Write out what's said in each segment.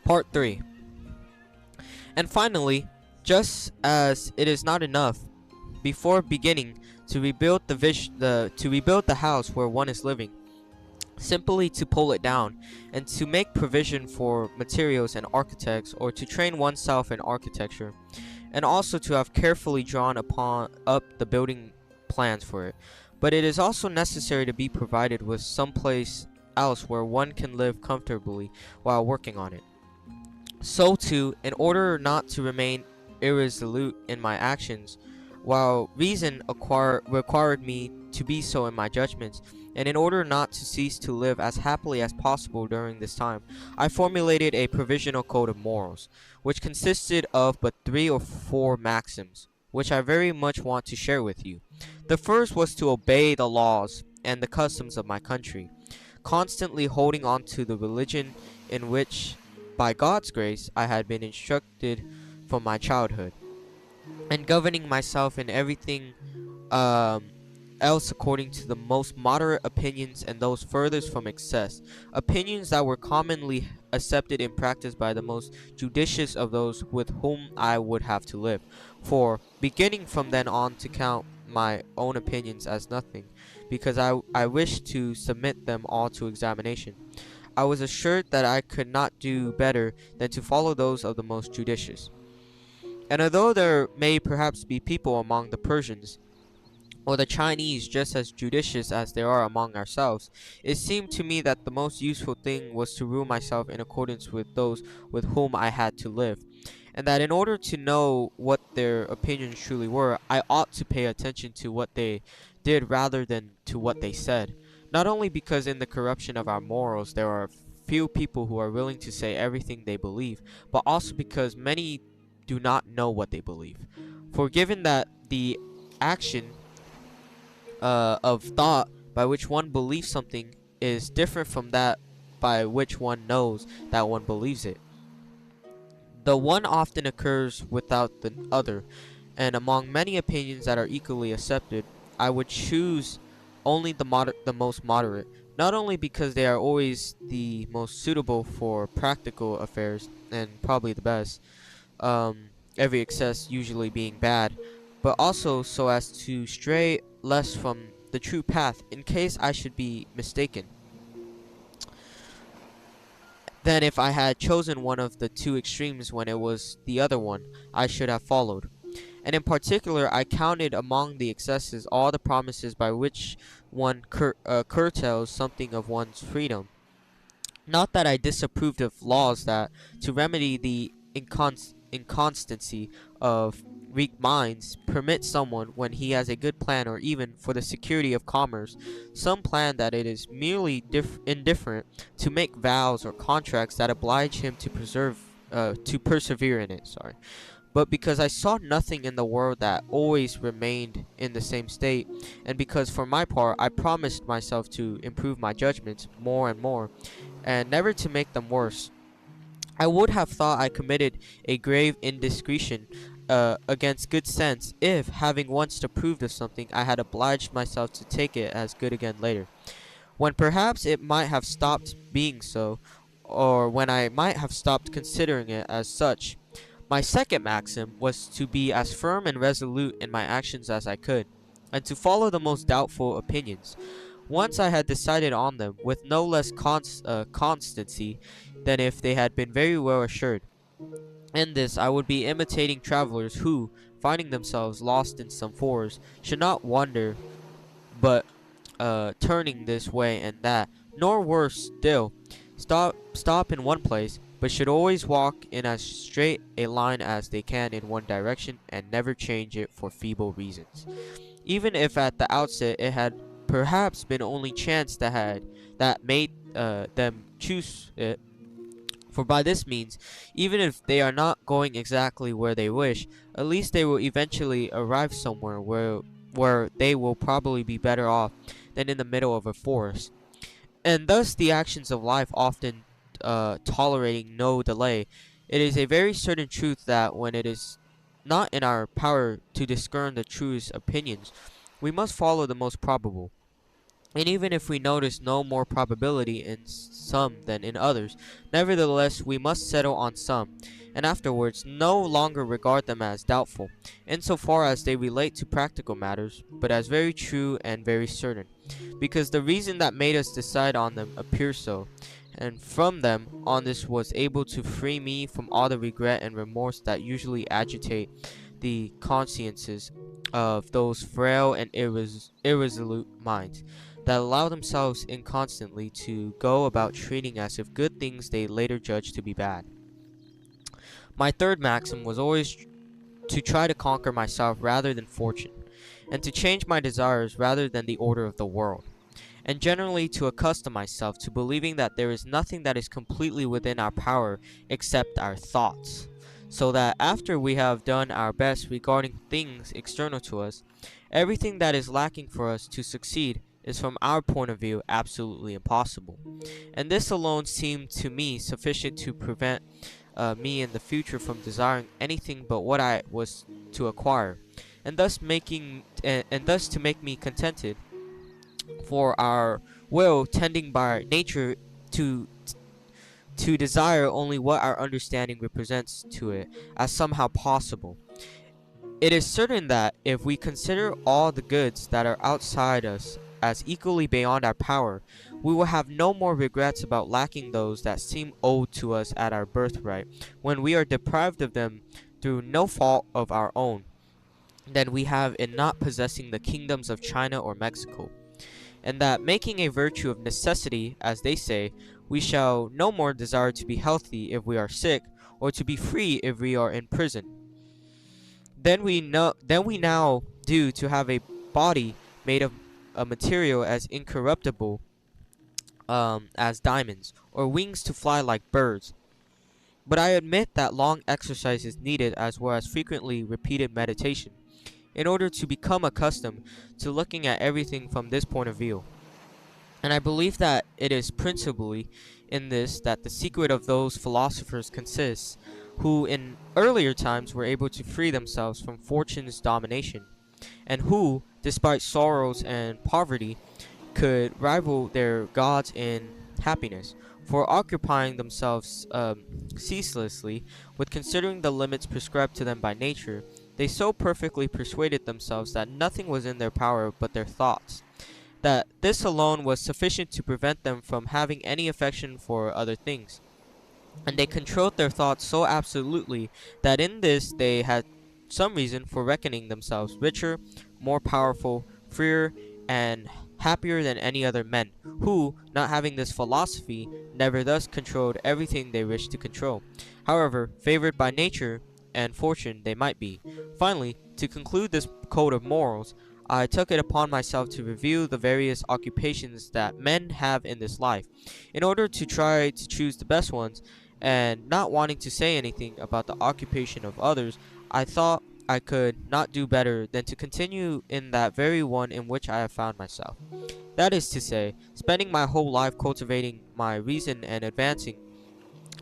Part 3. And finally, just as it is not enough, before beginning to rebuild the house where one is living, simply to pull it down and to make provision for materials and architects, or to train oneself in architecture, and also to have carefully drawn upon up the building plans for it. But it is also necessary to be provided with some place else where one can live comfortably while working on it. So too, in order not to remain irresolute in my actions, while reason required me to be so in my judgments, and in order not to cease to live as happily as possible during this time, I formulated a provisional code of morals, which consisted of but 3 or 4 maxims, which I very much want to share with you. The first was to obey the laws and the customs of my country, constantly holding on to the religion in which, by God's grace, I had been instructed from my childhood, and governing myself in everything um, else according to the most moderate opinions and those furthest from excess, opinions that were commonly accepted in practice by the most judicious of those with whom I would have to live. For, beginning from then on to count my own opinions as nothing, because I wished to submit them all to examination, I was assured that I could not do better than to follow those of the most judicious. And although there may perhaps be people among the Persians or the Chinese just as judicious as there are among ourselves, it seemed to me that the most useful thing was to rule myself in accordance with those with whom I had to live, and that in order to know what their opinions truly were, I ought to pay attention to what they did rather than to what they said. Not only because in the corruption of our morals there are few people who are willing to say everything they believe, but also because many do not know what they believe. For given that the action of thought by which one believes something is different from that by which one knows that one believes it, the one often occurs without the other, and among many opinions that are equally accepted, I would choose only the most moderate, not only because they are always the most suitable for practical affairs and probably the best, every excess usually being bad, but also so as to stray less from the true path in case I should be mistaken than if I had chosen one of the two extremes when it was the other one I should have followed. And in particular, I counted among the excesses all the promises by which one curtails something of one's freedom. Not that I disapproved of laws that, to remedy the inconstancy of weak minds, permit someone, when he has a good plan, or even, for the security of commerce, some plan that it is merely indifferent, to make vows or contracts that oblige him to persevere in it. But because I saw nothing in the world that always remained in the same state, and because for my part I promised myself to improve my judgments more and more, and never to make them worse, I would have thought I committed a grave indiscretion against good sense if, having once approved of something, I had obliged myself to take it as good again later, when perhaps it might have stopped being so, or when I might have stopped considering it as such. My second maxim was to be as firm and resolute in my actions as I could, and to follow the most doubtful opinions, once I had decided on them, with no less constancy than if they had been very well assured. In this I would be imitating travelers who, finding themselves lost in some forest, should not wander, but turning this way and that, nor worse still, stop in one place, but should always walk in as straight a line as they can in one direction, and never change it for feeble reasons, even if at the outset it had perhaps been only chance that made them choose it. For by this means, even if they are not going exactly where they wish, at least they will eventually arrive somewhere where they will probably be better off than in the middle of a forest. And thus the actions of life often tolerating no delay, it is a very certain truth that when it is not in our power to discern the truest opinions, we must follow the most probable. And even if we notice no more probability in some than in others, nevertheless we must settle on some, and afterwards no longer regard them as doubtful, insofar as they relate to practical matters, but as very true and very certain, because the reason that made us decide on them appears so, and from them on this was able to free me from all the regret and remorse that usually agitate the consciences of those frail and irresolute minds that allow themselves inconstantly to go about treating as if good things they later judge to be bad. My third maxim was always to try to conquer myself rather than fortune, and to change my desires rather than the order of the world, and generally to accustom myself to believing that there is nothing that is completely within our power except our thoughts, so that after we have done our best regarding things external to us, everything that is lacking for us to succeed is from our point of view absolutely impossible. And this alone seemed to me sufficient to prevent me in the future from desiring anything but what I was to acquire, and thus to make me contented, for our will tending by nature to desire only what our understanding represents to it as somehow possible. It is certain that if we consider all the goods that are outside us as equally beyond our power, we will have no more regrets about lacking those that seem owed to us at our birthright, when we are deprived of them through no fault of our own, than we have in not possessing the kingdoms of China or Mexico. And that making a virtue of necessity, as they say, we shall no more desire to be healthy if we are sick, or to be free if we are in prison, than we now do to have a body made of a material as incorruptible as diamonds, or wings to fly like birds. But I admit that long exercise is needed as well as frequently repeated meditation, in order to become accustomed to looking at everything from this point of view. And I believe that it is principally in this that the secret of those philosophers consists, who in earlier times were able to free themselves from fortune's domination, and who, despite sorrows and poverty, could rival their gods in happiness, for occupying themselves ceaselessly with considering the limits prescribed to them by nature, they so perfectly persuaded themselves that nothing was in their power but their thoughts, that this alone was sufficient to prevent them from having any affection for other things, and they controlled their thoughts so absolutely that in this they had some reason for reckoning themselves richer, more powerful, freer, and happier than any other men, who, not having this philosophy, never thus controlled everything they wished to control, however favored by nature and fortune they might be. Finally, to conclude this code of morals, I took it upon myself to review the various occupations that men have in this life, in order to try to choose the best ones, and not wanting to say anything about the occupation of others, I thought I could not do better than to continue in that very one in which I have found myself. That is to say, spending my whole life cultivating my reason and advancing,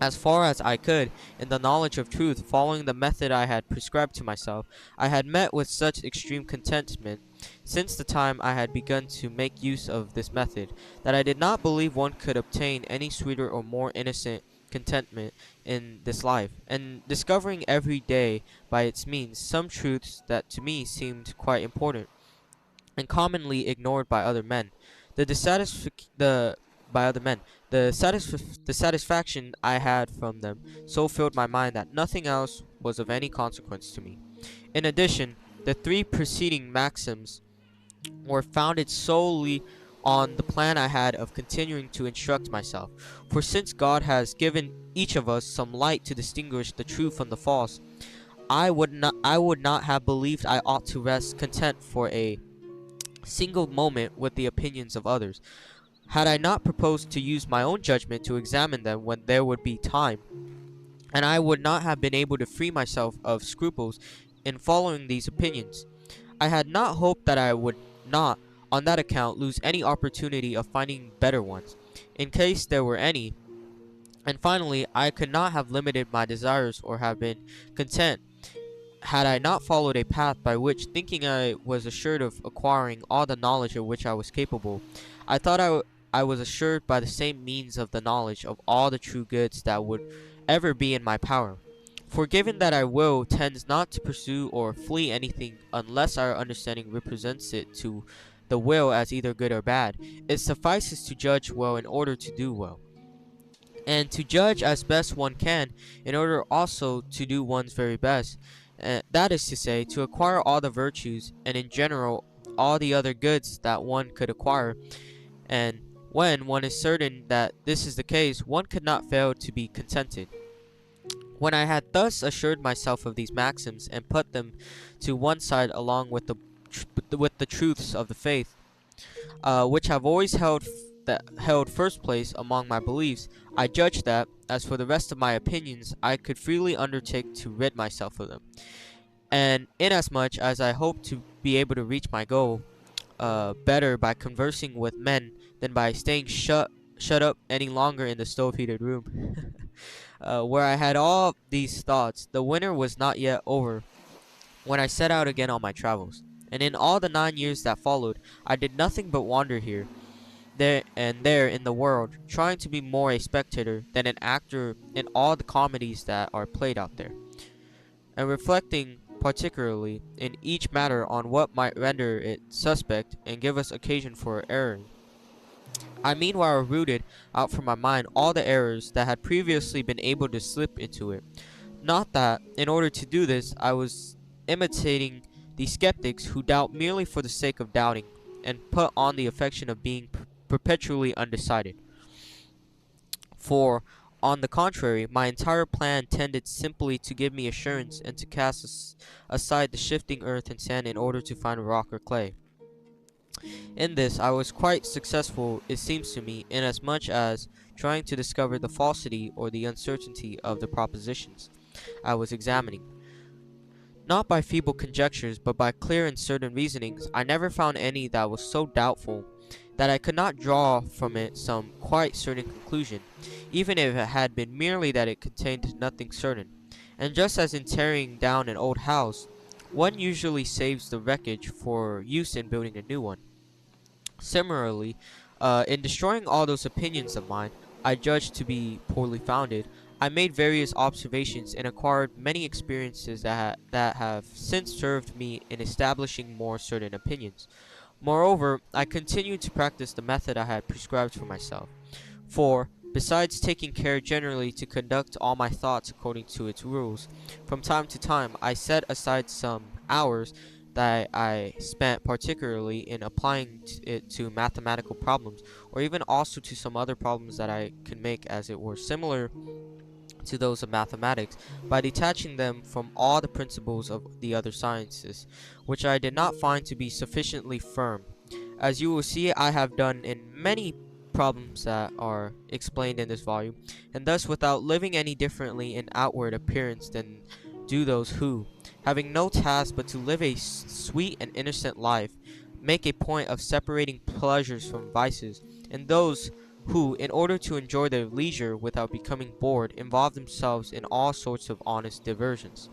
as far as I could, in the knowledge of truth, following the method I had prescribed to myself. I had met with such extreme contentment since the time I had begun to make use of this method, that I did not believe one could obtain any sweeter or more innocent contentment in this life, and discovering every day by its means some truths that to me seemed quite important, and commonly ignored by other men. The dissatisfic- the by other men. The satisfaction I had from them so filled my mind that nothing else was of any consequence to me. In addition, the three preceding maxims were founded solely on the plan I had of continuing to instruct myself. For since God has given each of us some light to distinguish the true from the false, I would not have believed I ought to rest content for a single moment with the opinions of others, had I not proposed to use my own judgment to examine them when there would be time, and I would not have been able to free myself of scruples in following these opinions. I had not hoped that I would not, on that account, lose any opportunity of finding better ones, in case there were any, and finally, I could not have limited my desires or have been content had I not followed a path by which, thinking I was assured of acquiring all the knowledge of which I was capable, I thought I was assured by the same means of the knowledge of all the true goods that would ever be in my power. For given that our will tends not to pursue or flee anything unless our understanding represents it to the will as either good or bad, it suffices to judge well in order to do well, and to judge as best one can in order also to do one's very best. That is to say, to acquire all the virtues and in general all the other goods that one could acquire, and when one is certain that this is the case, one could not fail to be contented. When I had thus assured myself of these maxims and put them to one side along with the truths of the faith, which have always held first place among my beliefs, I judged that, as for the rest of my opinions, I could freely undertake to rid myself of them. And inasmuch as I hoped to be able to reach my goal, better by conversing with men than by staying shut up any longer in the stove heated room, where I had all these thoughts, the winter was not yet over when I set out again on my travels. And in all the 9 years that followed, I did nothing but wander here, there, and there in the world, trying to be more a spectator than an actor in all the comedies that are played out there, and reflecting particularly in each matter on what might render it suspect and give us occasion for erring. I meanwhile rooted out from my mind all the errors that had previously been able to slip into it. Not that, in order to do this, I was imitating the skeptics who doubt merely for the sake of doubting, and put on the affection of being perpetually undecided. For, on the contrary, my entire plan tended simply to give me assurance and to cast aside the shifting earth and sand in order to find rock or clay. In this I was quite successful, it seems to me, inasmuch as, trying to discover the falsity or the uncertainty of the propositions I was examining, not by feeble conjectures, but by clear and certain reasonings, I never found any that was so doubtful that I could not draw from it some quite certain conclusion, even if it had been merely that it contained nothing certain. And just as in tearing down an old house, one usually saves the wreckage for use in building a new one, similarly, in destroying all those opinions of mine I judged to be poorly founded, I made various observations and acquired many experiences that have since served me in establishing more certain opinions. Moreover, I continued to practice the method I had prescribed for myself, for, besides taking care generally to conduct all my thoughts according to its rules, from time to time I set aside some hours that I spent particularly in applying it to mathematical problems, or even also to some other problems that I could make as it were similar to those of mathematics, by detaching them from all the principles of the other sciences, which I did not find to be sufficiently firm. As you will see, I have done in many problems that are explained in this volume, and thus without living any differently in outward appearance than do those who, having no task but to live a sweet and innocent life, make a point of separating pleasures from vices, and those who, in order to enjoy their leisure without becoming bored, involve themselves in all sorts of honest diversions.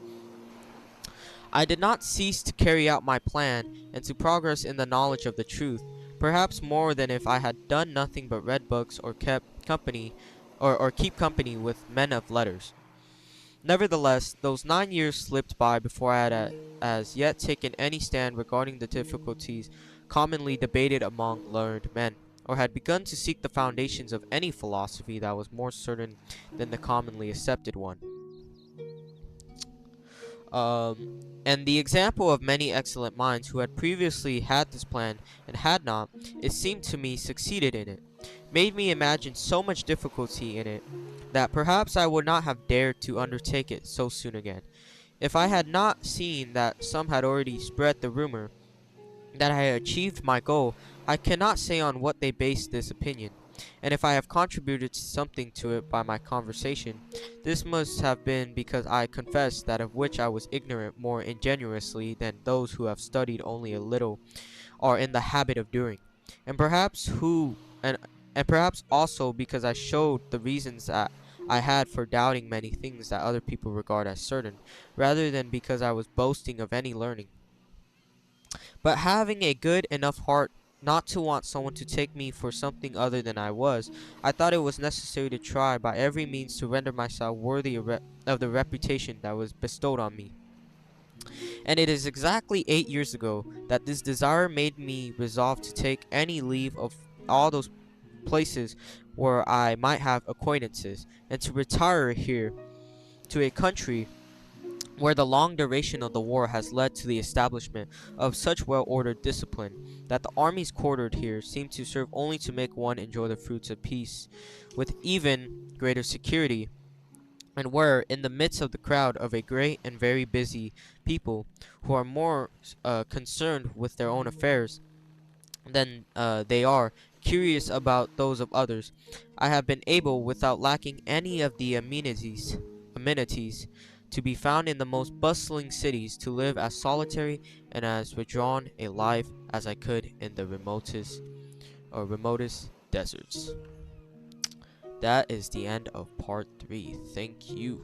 I did not cease to carry out my plan and to progress in the knowledge of the truth, perhaps more than if I had done nothing but read books or kept company or keep company with men of letters. Nevertheless, those 9 years slipped by before I had as yet taken any stand regarding the difficulties commonly debated among learned men, or had begun to seek the foundations of any philosophy that was more certain than the commonly accepted one. And the example of many excellent minds who had previously had this plan and had not, it seemed to me, succeeded in it, made me imagine so much difficulty in it, that perhaps I would not have dared to undertake it so soon again, if I had not seen that some had already spread the rumor that I had achieved my goal. I cannot say on what they based this opinion, and if I have contributed something to it by my conversation, this must have been because I confess that of which I was ignorant more ingenuously than those who have studied only a little are in the habit of doing, and perhaps also because I showed the reasons that I had for doubting many things that other people regard as certain, rather than because I was boasting of any learning, but having a good enough heart not to want someone to take me for something other than I was. I thought it was necessary to try by every means to render myself worthy of the reputation that was bestowed on me. And it is exactly 8 years ago that this desire made me resolve to take any leave of all those places where I might have acquaintances, and to retire here to a country where the long duration of the war has led to the establishment of such well-ordered discipline that the armies quartered here seem to serve only to make one enjoy the fruits of peace with even greater security, and where, in the midst of the crowd of a great and very busy people who are more concerned with their own affairs than they are curious about those of others, I have been able, without lacking any of the amenities to be found in the most bustling cities, to live as solitary and as withdrawn a life as I could in the remotest deserts. That is the end of part 3. Thank you.